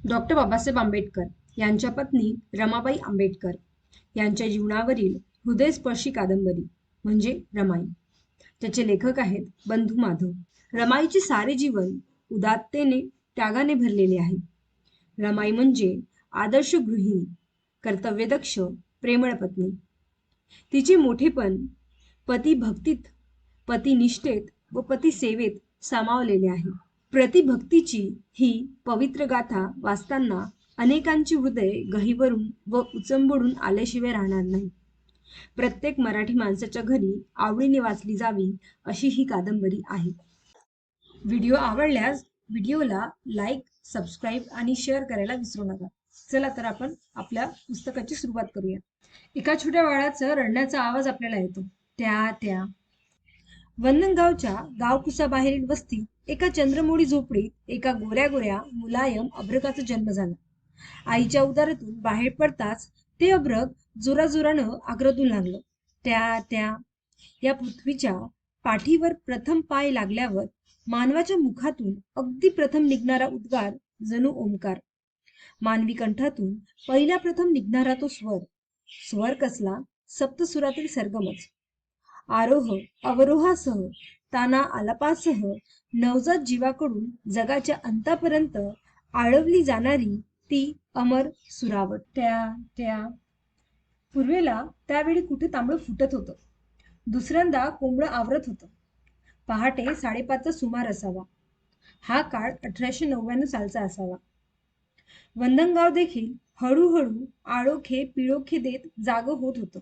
Doctor Babasaheb Ambedkar यांच्या पत्नी रमाबाई आंबेडकर यांच्या जीवनावरील हृदयस्पर्शी कादंबरी म्हणजे रमाई. त्याचे लेखक आहेत बंधू माधव. रमाईचे सारे जीवन उदात्तेने, त्यागाने भरलेले आहे. रमाई म्हणजे आदर्श गृहिणी, कर्तव्यदक्ष, प्रेमळ पत्नी. तिचे मोठेपण पतिभक्तीत, पतिनिष्ठेत व पतिसेवेत सामावलेले आहे. प्रतिभक्तीची ही पवित्र गाथा वाचताना अनेकांची हृदय गहिवरून व उचंबळून आल्याशिवाय राहणार नाही. प्रत्येक मराठी माणसाच्या घरी आवडीने वाचली जावी अशी ही कादंबरी आहे. व्हिडिओ आवडल्यास व्हिडिओला लाईक, सबस्क्राईब आणि शेअर करायला विसरू नका. चला तर आपण आपल्या पुस्तकाची सुरुवात करूया. एका छोट्या बाळाचा रडण्याचा आवाज आपल्याला येतो. त्या त्या वंदनगावच्या गावकुसाबाहेरील वस्तीत एका चंद्रमोळी झोपडीत एका गोऱ्या गोऱ्या मुलायम अभ्रकाचा जन्म झाला. आईच्या उदरातून बाहेर पडताच ते अभ्रक जोराजोरानं आग्रदू लागलं. त्या त्या या पृथ्वीच्या पाठीवर प्रथम पाय लागल्यावर मानवाच्या मुखातून अगदी प्रथम निघणारा उद्गार जणू ओंकार. मानवी कंठातून पहिल्या प्रथम निघणारा तो स्वर. स्वर कसला? सप्तसुरातील सरगमच. आरोह अवरोहासह, ताना आलापासह नवजात जीवाकडून जगाच्या अंतापर्यंत आळवली जाणारी ती अमर सुरावट. त्या त्या पूर्वेला त्यावेळी कुठे तांबडं फुटत होतं. दुसऱ्यांदा कोंबडं आवरत होतं. पहाटे 5:30चा सुमार असावा. हा काळ 1899 सालचा असावा. वंदनगाव देखील हळूहळू आळोखे पिळोखे देत जागं होत होतं.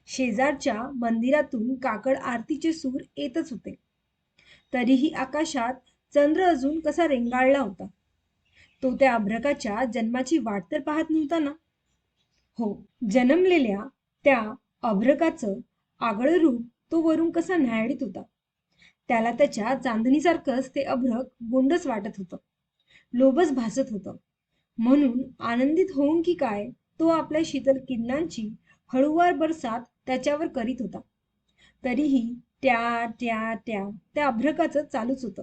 शेजारच्या मंदिरातून काकड आरतीचे सूर येतच होते. तरीही आकाशात चंद्र अजून कसा रेंगाळला होता. तो त्या अभ्रकाच्या जन्माची वाट तर पाहत नव्हता ना? हो, जन्मलेल्या त्या अभ्रकाचं आगळं रूप तो वरून कसा न्याहाळीत होता. त्याला त्याच्या चांदणीसारखंच ते अभ्रक गोंडस वाटत होतं, लोभस भासत होतं. म्हणून आनंदित होऊन की काय तो आपल्या शीतल किरणांची हळूवार बरसात त्याच्यावर करीत होता. तरीही त्या त्या त्या त्या अभ्रकाचं चालूच होतं.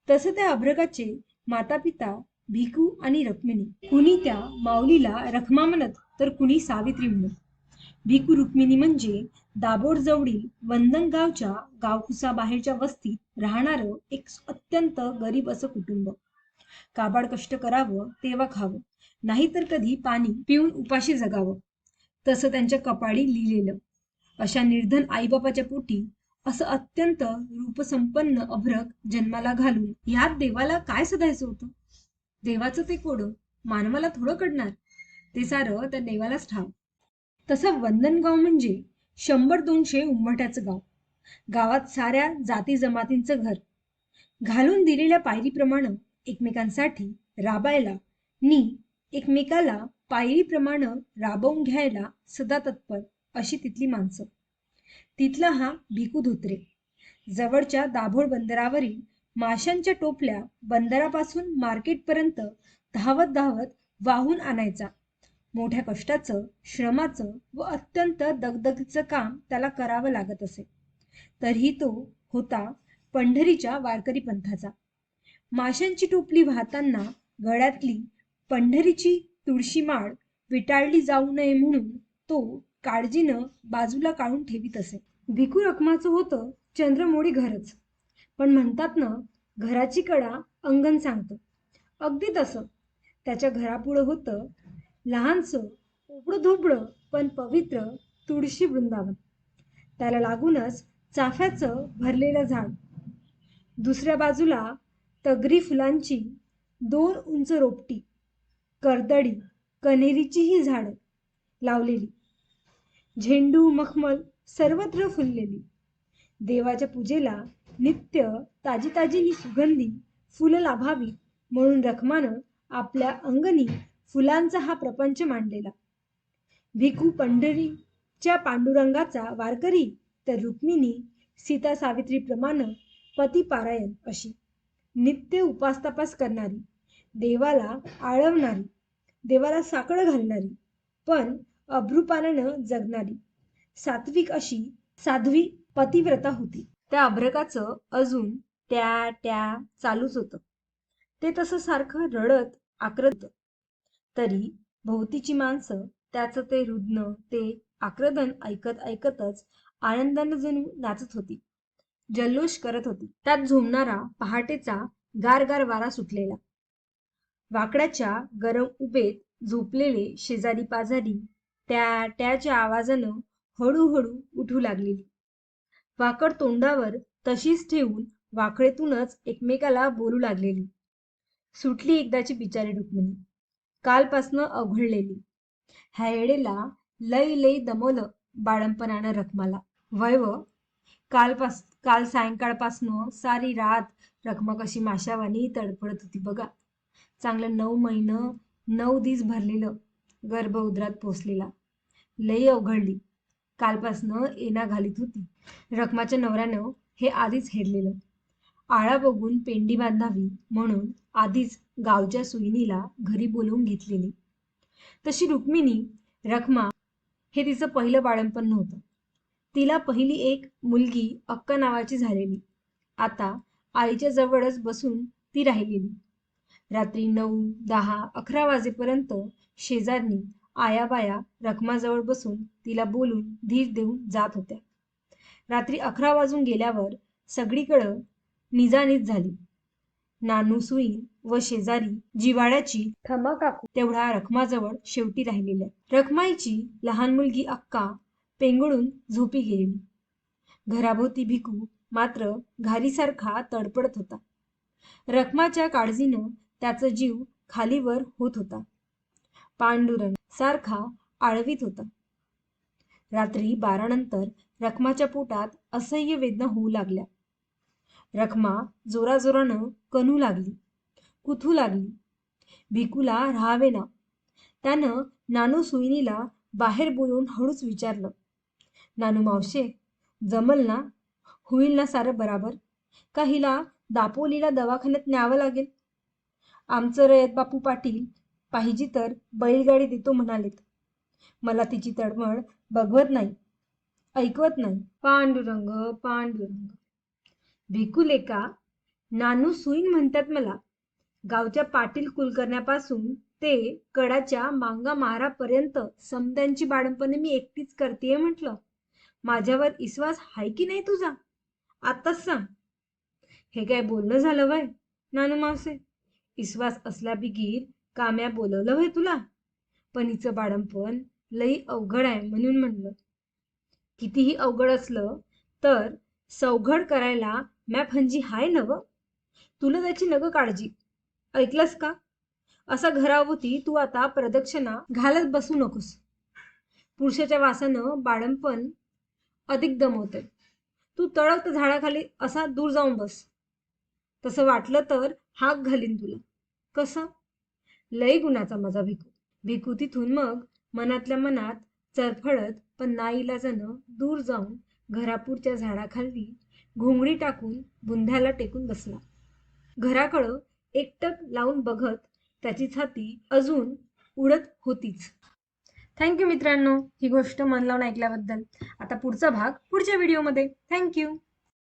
तसं त्या अभ्रकाचे मातापिता भिकू आणि रुक्मिणी. कुणी त्या माऊलीला रखमा म्हणत तर कुणी सावित्री म्हणत. भिकू रुक्मिणी म्हणजे दाभोळजवळील वंदनगावच्या गावकुसाबाहेरच्या वस्तीत राहणारं एक अत्यंत गरीब असं कुटुंब. काबाड कष्ट करावं तेव्हा खावं, नाहीतर कधी पाणी पिऊन उपाशी जगावं, तसं त्यांच्या कपाळी लिहिलेलं. अशा निर्धन आईबापाच्या पोटी असं अत्यंत रूपसंपन्न अभ्रक जन्माला घालून यात देवाला काय साधायचं होतं? देवाचं ते कोडं मानवाला थोडं कडणार, ते सारं त्या देवालाच ठाव. तसं वंदनगाव म्हणजे 100-200 उंबरठ्याचं गाव. गावात साऱ्या जाती जमातींचं घर. घालून दिलेल्या पायरीप्रमाणे एकमेकांसाठी राबायला नि एकमेकाला पायरीप्रमाणे राबवून घ्यायला सदा तत्पर अशी तिथली माणसं. तिथला हा भिकू धोत्रे जवळच्या दाभोळ बंदरावरील माशांच्या टोपल्या बंदरापासून मार्केटपर्यंत धावत धावत वाहून आणायचा. मोठ्या कष्टाचं, श्रमाचं व अत्यंत दगदगीचं काम त्याला करावं लागत असे. तरीही तो होता पंढरीच्या वारकरी पंथाचा. माशांची टोपली वाहताना गळ्यातली पंढरीची तुळशी माळ विटाळली जाऊ नये म्हणून तो काळजीनं बाजूला काढून ठेवीत असे. भिकू रखमाचं होतं चंद्रमोळी घरच, पण म्हणतात ना, घराची कडा अंगण सांगतं. अगदी तसं त्याच्या घरापुढं होतं लहानसं ओबडं धोबडं पण पवित्र तुळशी वृंदावन. त्याला लागूनच चाफ्याचं भरलेलं झाड. दुसऱ्या बाजूला तगरी फुलांची 2 उंच रोपटी, कर्दळी, कण्हेरीचीही झाडं लावलेली. झेंडू, मखमल सर्वत्र फुललेली. देवाच्या पूजेला नित्य ताजी ताजी नि सुगंधी फुलं लाभावीत म्हणून रखमानं आपल्या अंगणी फुलांचा हा प्रपंच मांडलेला. भिकू पंढरीच्या पांडुरंगाचा वारकरी, तर रुक्मिणी सीता सावित्रीप्रमाणे पतिपारायण अशी नित्य उपासतापास करणारी, देवाला आळवणारी, देवाला साकडं घालणारी, पण अभ्रुपानानं जगणारी सात्विक अशी साध्वी पतिव्रता होती. त्या अभ्रकाचं अजून त्या त्या चालूच होतं. ते तसं सारखं रडत आक्रद. तरी भोवतीची माणसं त्याचं ते रुदन, ते आक्रदन ऐकत ऐकतच आनंदानं जणू नाचत होती, जल्लोष करत होती. त्यात झोमणारा पहाटेचा गारगार वारा सुटलेला. वाकड्याच्या गरम उभेत झोपलेले शेजारी पाजारी त्या त्याच्या आवाजानं हळूहळू उठू लागलेली. वाकड तोंडावर तशीच ठेवून वाकडेतूनच एकमेकाला बोलू लागलेली. सुटली एकदाची बिचारी रुक्मिणी, कालपासनं अवघडलेली. ह्या येडेला लई लई दमवलं बाळंपणानं रखमाला. वय व काल सायंकाळपासनं सारी रात रखमा कशी माशावानी तडफडत होती बघा. चांगलं 9 महिनं 9 दिस भरलेलं, गर्भ उदरात पोचलेला. लई अवघडली. कालपासनं येणा घालीत होती. रखमाच्या नवऱ्यानं हे आधीच हेरलेलं. आळा बघून पेंडी बांधावी म्हणून आधीच गावच्या सुईणीला घरी बोलवून घेतलेली. तशी रुक्मिणी, रखमा हे तिचं पहिलं बाळंपण नव्हतं. तिला पहिली एक मुलगी अक्का नावाची झालेली. आता आईच्या जवळच बसून ती राहिलेली. रात्री 9, 10, 11 वाजेपर्यंत शेजारनी आयाबाया रखमाजवळ बसून तिला बोलून धीर देऊन जात होत्या. रात्री 11 वाजून गेल्यावर सगळीकडं निजानीज झाली. नानू सुईण व शेजारी जिवाळ्याची ठमा काकू तेवढ्या रखमाजवळ शेवटी राहिलेल्या. रखमाईची लहान मुलगी अक्का पेंगळून झोपी गेलेली. घराभोवती भिकू मात्र घारीसारखा तडपडत होता. रखमाच्या काळजीनं त्याचा जीव खालीवर होत होता. पांडुरंग सारखा आळवीत होता. रात्री 12 नंतर रखमाच्या पोटात असह्य वेदना होऊ लागल्या. रखमा जोराजोरानं कणू लागली, कुथू लागली. भिकूला राहावेना. त्यानं नानू सुईणीला बाहेर बोलवून हळूच विचारलं, नानू मावशे, जमल ना? होईल ना सारं बराबर? का हिला दापोलीला दवाखान्यात न्यावं लागेल? आमचं रयत बापू पाटील पाहिजे तर बैलगाडी देतो म्हणालेत. मला तिची तळमळ बघवत नाही, ऐकवत नाही. पांडुरंग पांडुरंग. भिकू लेका, नानू सुईण म्हणतात मला. गावच्या पाटील कुलकर्ण्यापासून ते कडाच्या मांगा महारापर्यंत समद्यांची बाळंपणे मी एकटीच करतेय म्हटलं. माझ्यावर विश्वास हाय की नाही तुझा? आत्ताच सांग. हे काय बोलणं झालं वय नानू मावसे? विश्वास असला बिगीर काम्या बोलवलं वय तुला? पण हिचं बाळंपण लई अवघड आहे म्हणून म्हणलं. कितीही अवघड असलं तर सवघड करायला मॅ फंजी हाय नव. तुला त्याची नग काळजी. ऐकलंस का? असा घराभोवती तू आता प्रदक्षिणा घालत बसू नकोस. पुरुषाच्या वासानं बाळंपण अधिक दमवतंय. तू तळक झाडाखाली असा दूर जाऊन बस. तसं वाटलं तर हाक घालीन तुला. कसं? लई गुणाचा माझा भिकू. भिकू तिथून मग मनातल्या मनात चरफळत पण नाईलाजानं दूर जाऊन घरापूरच्या झाडाखाली घोंगडी टाकून बुंध्याला टेकून बसला. घराकडं एकटक लावून बघत त्याची छाती अजून उडत होतीच. थँक्यू मित्रांनो, ही गोष्ट मन लावून ऐकल्याबद्दल. आता पुढचा भाग पुढच्या व्हिडिओमध्ये. थँक्यू.